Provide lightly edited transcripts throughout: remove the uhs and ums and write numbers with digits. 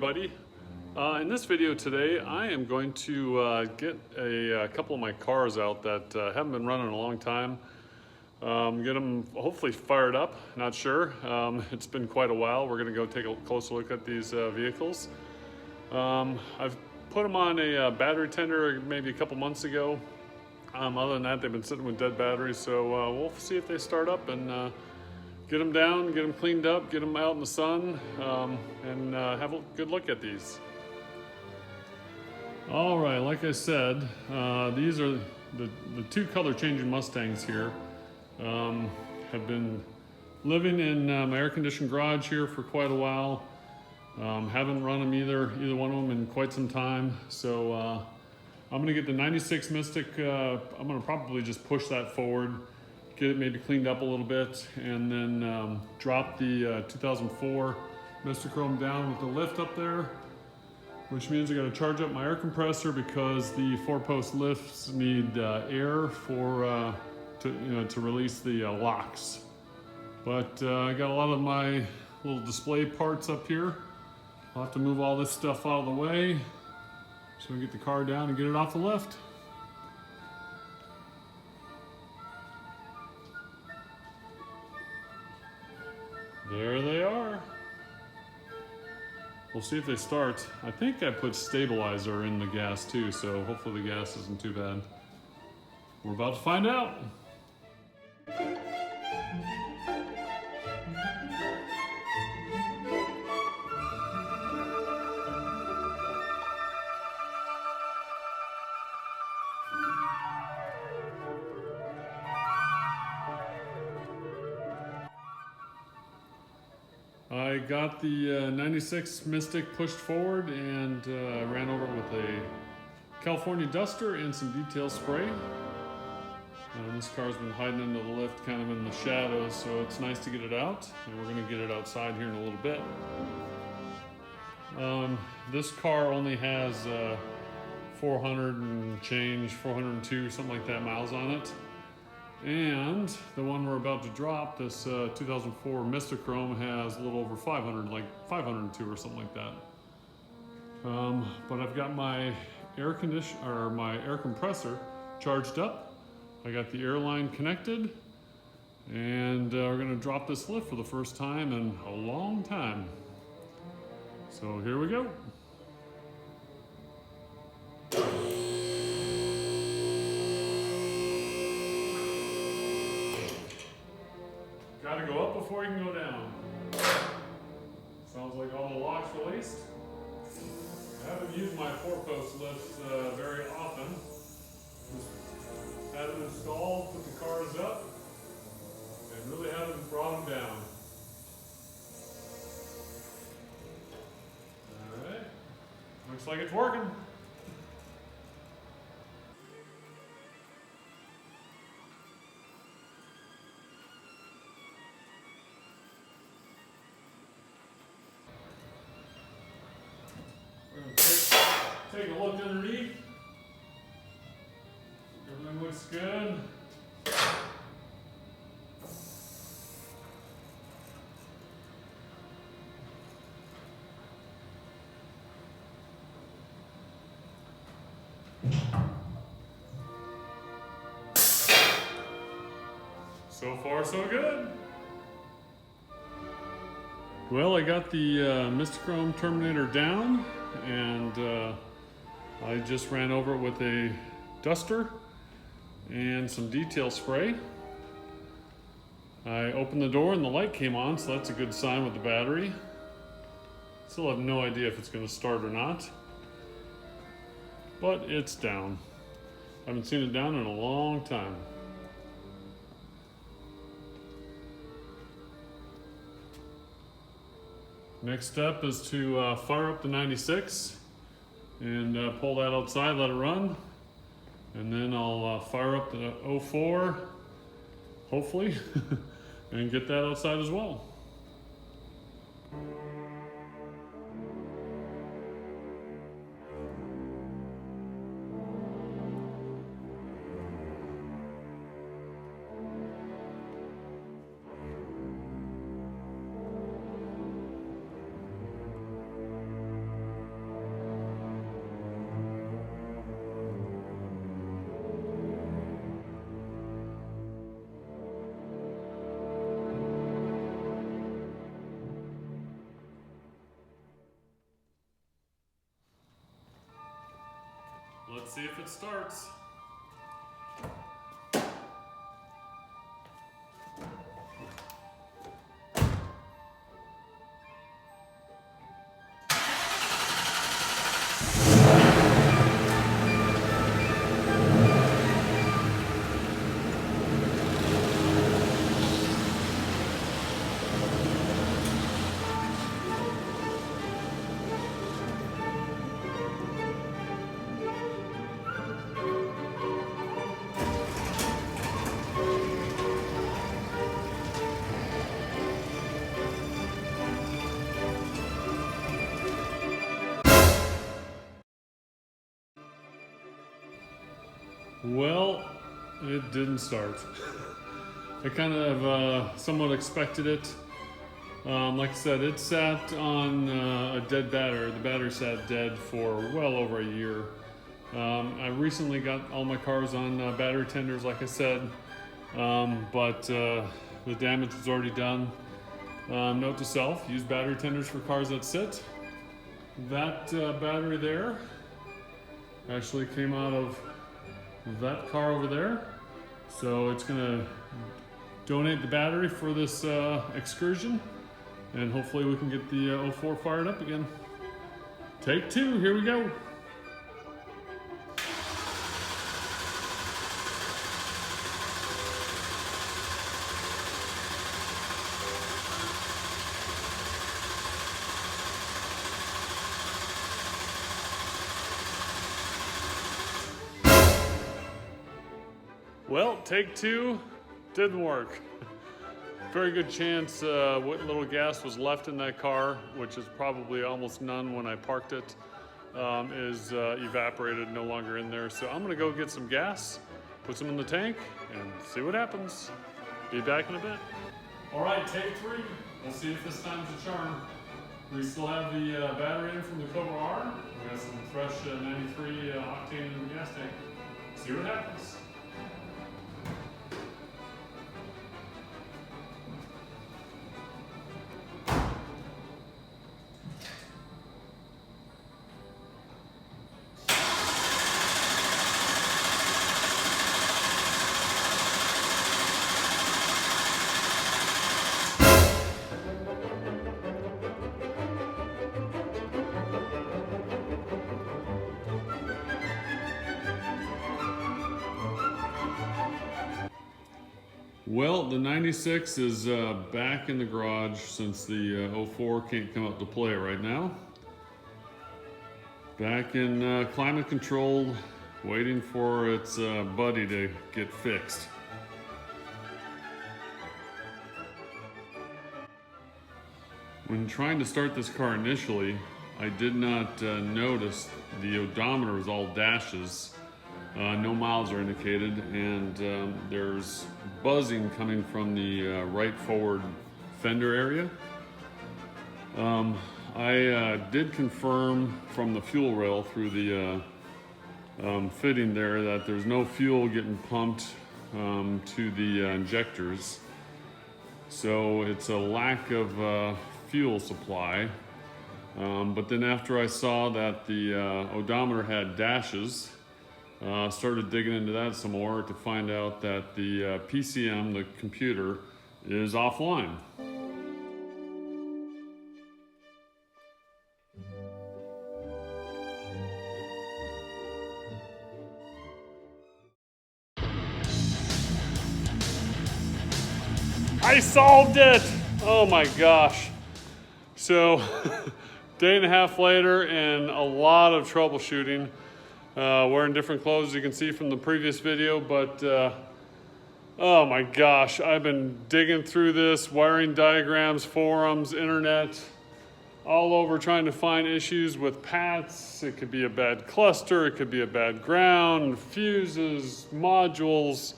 everybody. In this video today, I am going to get a couple of my cars out that haven't been running in a long time. Get them hopefully fired up, not sure. It's been quite a while. We're going to go take a closer look at these vehicles. I've put them on a battery tender maybe a couple months ago. Other than that, they've been sitting with dead batteries, so we'll see if they start up and get them down, get them cleaned up, get them out in the sun, and have a good look at these. All right, like I said, these are the two color changing Mustangs here. Have been living in my air-conditioned garage here for quite a while. Haven't run them either one of them in quite some time. So I'm gonna get the 96 Mystic. I'm gonna probably just push that forward, get it maybe cleaned up a little bit, and then drop the 2004 Mystichrome down with the lift up there, which means I gotta charge up my air compressor because the 4-post lifts need air for to release the locks. But I got a lot of my little display parts up here. I'll have to move all this stuff out of the way so we get the car down and get it off the lift. There they are. We'll see if they start. I think I put stabilizer in the gas too, so hopefully the gas isn't too bad. We're about to find out. I got the 96 Mystic pushed forward and ran over it with a California duster and some detail spray. This car's been hiding under the lift kind of in the shadows, so it's nice to get it out, and we're going to get it outside here in a little bit. This car only has 400 and change, 402, something like that miles on it. And the one we're about to drop, this 2004 Mystichrome, has a little over 500, like 502 or something like that. But I've got my air compressor charged up. I got the air line connected, and we're gonna drop this lift for the first time in a long time. So here we go. Gotta go up before you can go down. Sounds like all the locks released. I haven't used my 4-post lifts very often. Just had them installed, put the cars up, and really haven't brought them down. Alright, looks like it's working. We're going to take a look underneath. Everything looks good. So far, so good. Well, I got the Mystichrome Terminator down, and I just ran over it with a duster and some detail spray. I opened the door and the light came on, so that's a good sign with the battery. Still have no idea if it's going to start or not, but it's down. I haven't seen it down in a long time. Next step is to fire up the 96 and pull that outside, let it run. And then I'll fire up the 04, hopefully, and get that outside as well. Let's see if it starts. Well, it didn't start. I kind of somewhat expected it. Like I said, it sat on a dead battery. The battery sat dead for well over a year. I recently got all my cars on battery tenders, like I said, but the damage was already done. Note to self, use battery tenders for cars that sit. That battery there actually came out of that car over there. So it's gonna donate the battery for this excursion, and hopefully we can get the 04 fired up again. Take two, here we go. Well, take two, didn't work. Very good chance what little gas was left in that car, which is probably almost none when I parked it, is evaporated, no longer in there. So I'm gonna go get some gas, put some in the tank, and see what happens. Be back in a bit. All right, take three. We'll see if this time's a charm. We still have the battery in from the Cobra R. We got some fresh 93 octane in the gas tank. See what happens. Well, the 96 is back in the garage since the 04 can't come up to play right now. Back in climate controlled, waiting for its buddy to get fixed. When trying to start this car initially, I did not notice the odometer was all dashes. No miles are indicated, and there's buzzing coming from the right forward fender area. I did confirm from the fuel rail through the fitting there that there's no fuel getting pumped to the injectors. So it's a lack of fuel supply. But then after I saw that the odometer had dashes, started digging into that some more to find out that the PCM, the computer, is offline. I solved it! Oh my gosh. So, day and a half later and a lot of troubleshooting. Wearing different clothes, as you can see from the previous video, but oh my gosh, I've been digging through this, wiring diagrams, forums, internet, all over trying to find issues with PATs. It could be a bad cluster, it could be a bad ground, fuses, modules,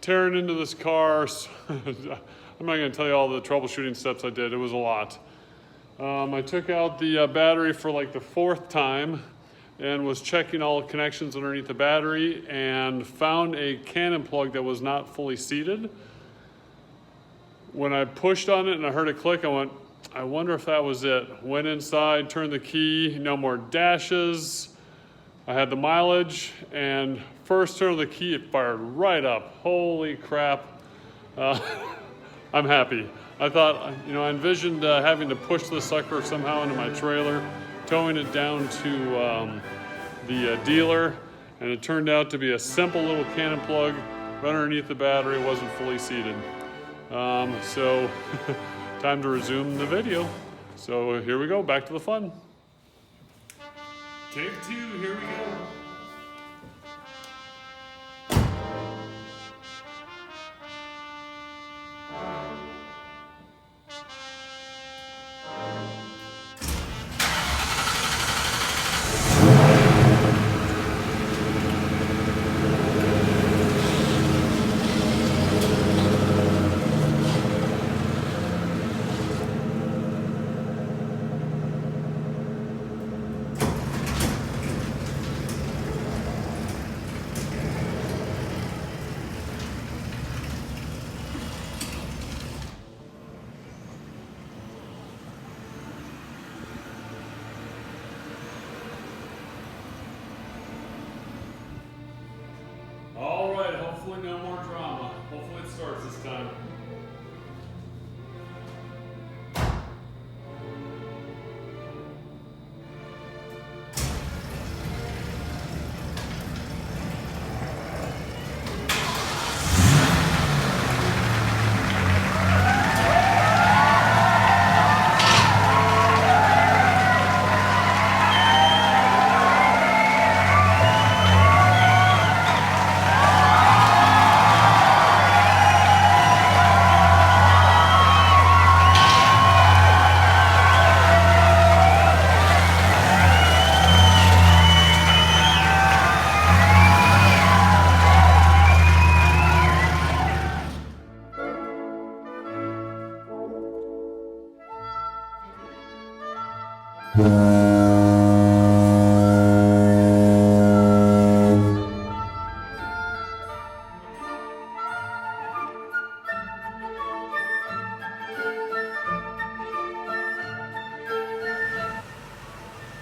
tearing into this car. I'm not gonna tell you all the troubleshooting steps I did, it was a lot. I took out the battery for like the 4th time and was checking all connections underneath the battery and found a cannon plug that was not fully seated. When I pushed on it and I heard it click, I went, I wonder if that was it. Went inside, turned the key, no more dashes. I had the mileage, and first turn of the key, it fired right up. Holy crap. I'm happy. I thought, you know, I envisioned having to push the sucker somehow into my trailer, towing it down to the dealer, and it turned out to be a simple little cannon plug right underneath the battery. It wasn't fully seated. So time to resume the video. So here we go, back to the fun. Take 2, here we go. All right, hopefully no more drama. Hopefully it starts this time.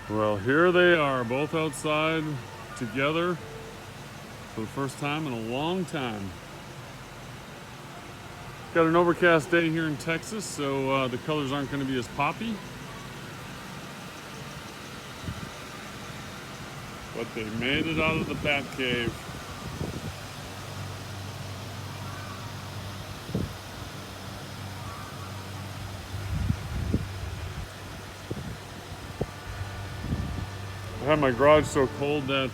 Well, here they are, both outside together for the first time in a long time. Got an overcast day here in Texas, so the colors aren't going to be as poppy. But they made it out of the bat cave. I had my garage so cold that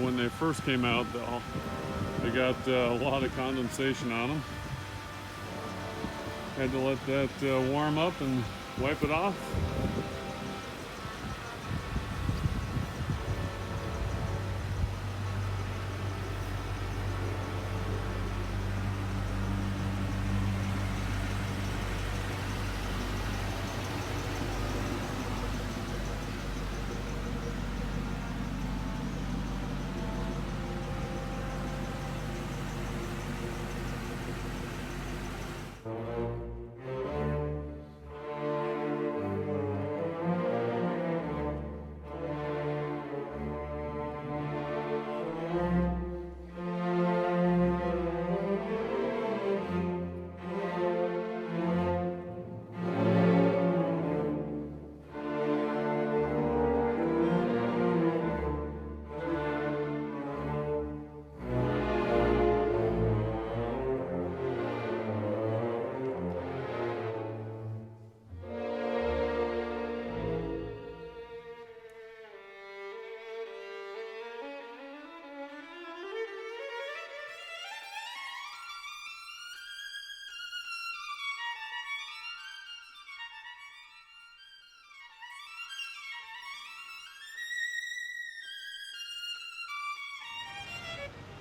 when they first came out, they got a lot of condensation on them. Had to let that warm up and wipe it off.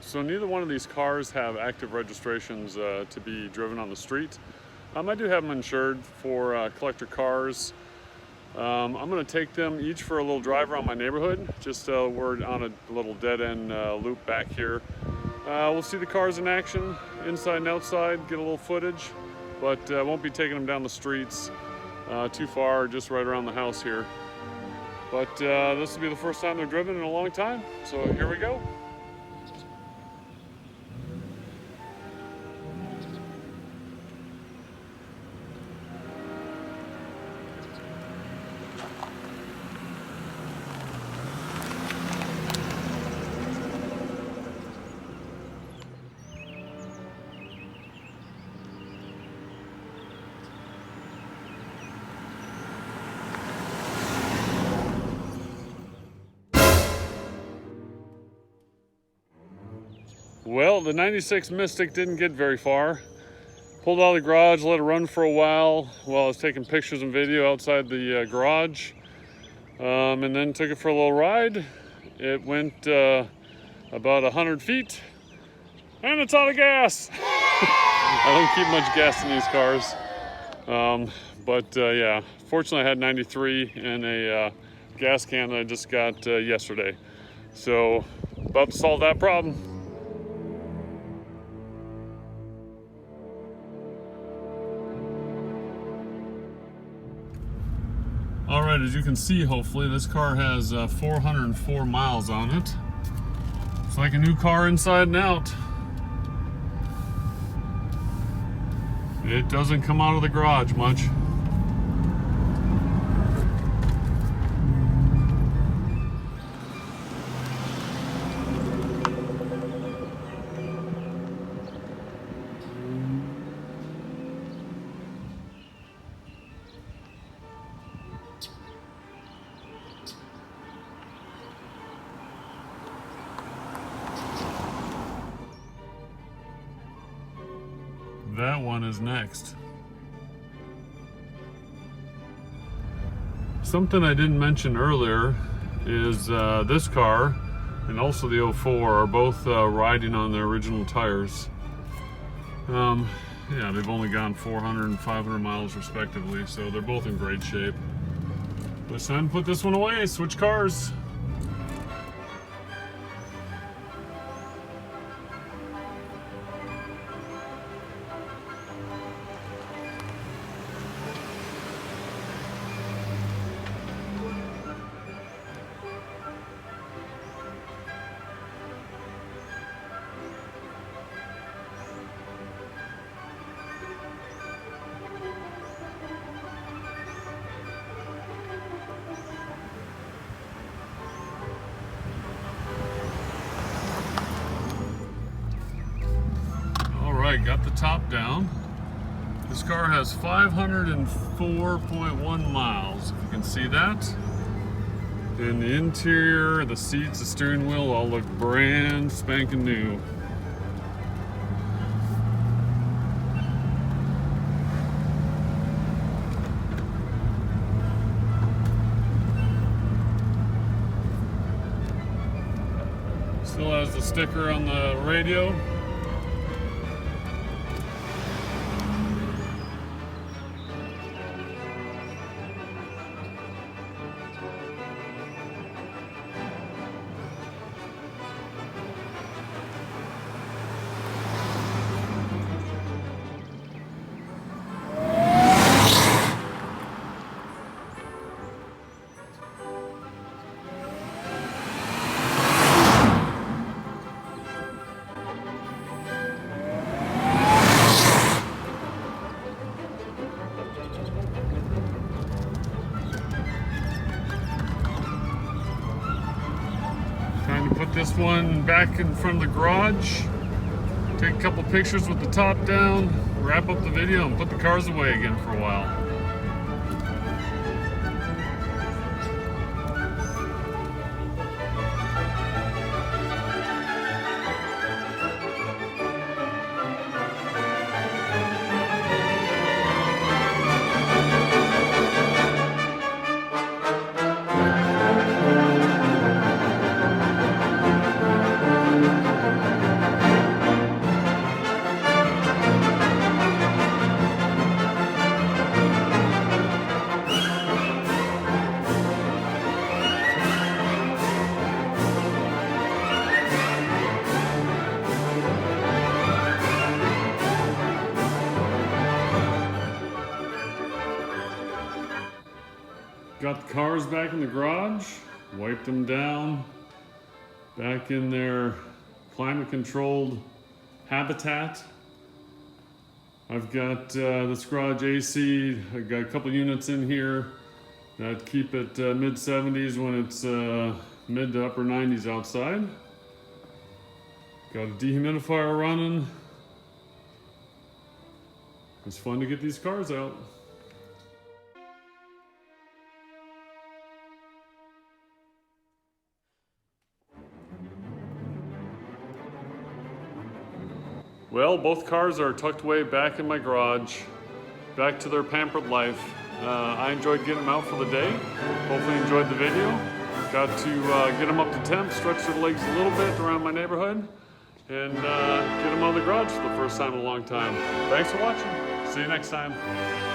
So neither one of these cars have active registrations to be driven on the street. I do have them insured for collector cars. I'm going to take them each for a little drive around my neighborhood. Just we're on a little dead-end loop back here. We'll see the cars in action, inside and outside, get a little footage, but won't be taking them down the streets too far, just right around the house here. But this will be the first time they're driven in a long time, so here we go. Well, the 96 Mystic didn't get very far. Pulled out of the garage, let it run for a while I was taking pictures and video outside the garage. And then took it for a little ride. It went about 100 feet, and it's out of gas. I don't keep much gas in these cars. Yeah, fortunately I had 93 in a gas can that I just got yesterday. So, about to solve that problem. All right, as you can see, hopefully, this car has 404 miles on it. It's like a new car inside and out. It doesn't come out of the garage much. That one is next. Something I didn't mention earlier is this car and also the 04 are both riding on their original tires. Yeah, they've only gone 400 and 500 miles respectively, so they're both in great shape. But it's time to put this one away, switch cars. Got the top down. This car has 504.1 miles, if you can see that. And the interior, the seats, the steering wheel all look brand spanking new. Still has the sticker on the radio. Put this one back in front of the garage, take a couple pictures with the top down, wrap up the video, and put the cars away again for a while. Got the cars back in the garage, wiped them down, back in their climate-controlled habitat. I've got this garage AC. I've got a couple units in here that keep it mid-70s when it's mid to upper 90s outside. Got a dehumidifier running. It's fun to get these cars out. Well, both cars are tucked away back in my garage, back to their pampered life. I enjoyed getting them out for the day. Hopefully you enjoyed the video. Got to get them up to temp, stretch their legs a little bit around my neighborhood, and get them out of the garage for the first time in a long time. Thanks for watching. See you next time.